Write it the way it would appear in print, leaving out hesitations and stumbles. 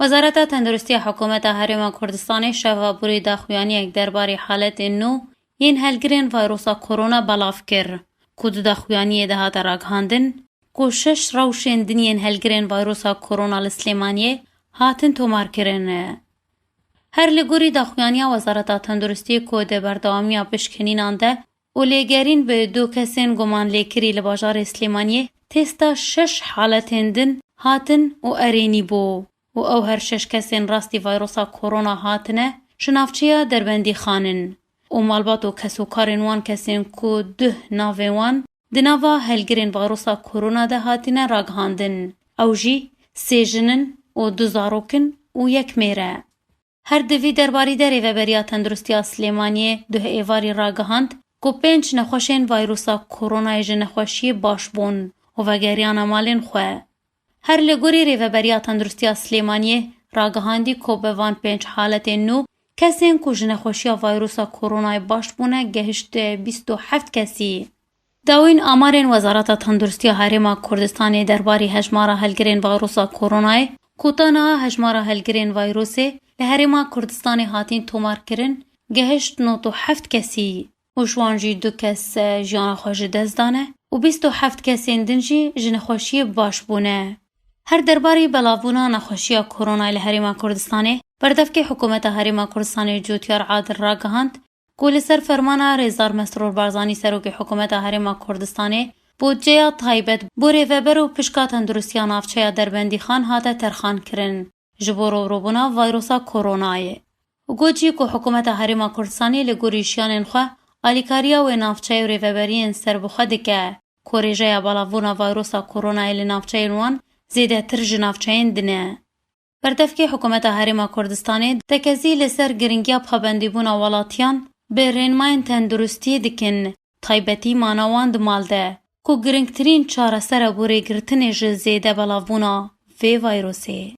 وزارت تندرستی حکومت هرم کردستان شوابوری داخویانی یک درباره حالت نو این هلگرین ویروس کرونا بلاف کر. کود داخویانی ده هات راگهاندن کوشش روشن دنین هلگرین ویروس کرونا لسلیمانیه هاتن تومار کرن. هر لگوری داخویانی وزارت تندرستی کود بردوامی پشکنین ده و لگرین به دو کسین گمان لیکری لباجار سلیمانیه تستا 6 حالت هندن هاتن و ارینی بو. و او هر 6 کسین راستی ویروسا کرونا هاتنه شنافچیا دربندی خانن. و مالبات و کسوکارن وان کسین کو 2 ناوه وان دناوا هلگرین ویروسا کرونا ده هاتنه راگهاندن. او جی 3 جنن و 2 زاروکن و 1 میره. هر دوی درباری در ریوبریا تندرستی سلیمانیه 2 ایواری راگهاند کو 5 نخوشین ویروسا کرونا جنخوشی باش بون و وگریان مالین خواه. هر لگوری ریوبریا تندرستی سلیمانیه راگهاندی کو به وان 5 حالت نو کسین کو جنخوشی ویروسا کرونا باش بونه گهشت 27 کسی. داوین آمارین وزارت تندرستی هرم کردستان درباری هجمارا هلگرین ویروسا کرونا کوتانا هجمارا هلگرین ویروسه لهرم کردستان هاتین تومار کرن گهشت 97 کسی. و شوانجی 2 کس جان خوش دزدانه و 27 کسین دنجی جنخوشی باش بونه. هر درباری بلاوونا نخوشی کرونا لهرم کردستان بردفک حکومت هرم کردستان جوتیار عادل راگهاند گول سر فرمانا رزار مسرور بارزانی سروک حکومت هرم کردستان بودجه تایبت بوری وبر و پشکا تندرستی نافچه دربندی خان هاته ترخان کرن جبورو روبونا ویروسا کرونای. و گوچی که حکومت هرم کردستان لگوریشیان انخواه آلیکاریا و نافچه و ریوبرین سر بخواد که کوریجه بلاوونا ویروسا کرونا لنافچه نوان زیده تر جنافچهین دنه. بردفک حکومت هرم کردستان تکزی لسر گرنگیا پابندی بونا ولاتیان به رنماین تندرستی دکن تایبتی مانوان دمالده که گرنگترین چاره سر بوری گرتن زیده بلاوونا وی ویروسی.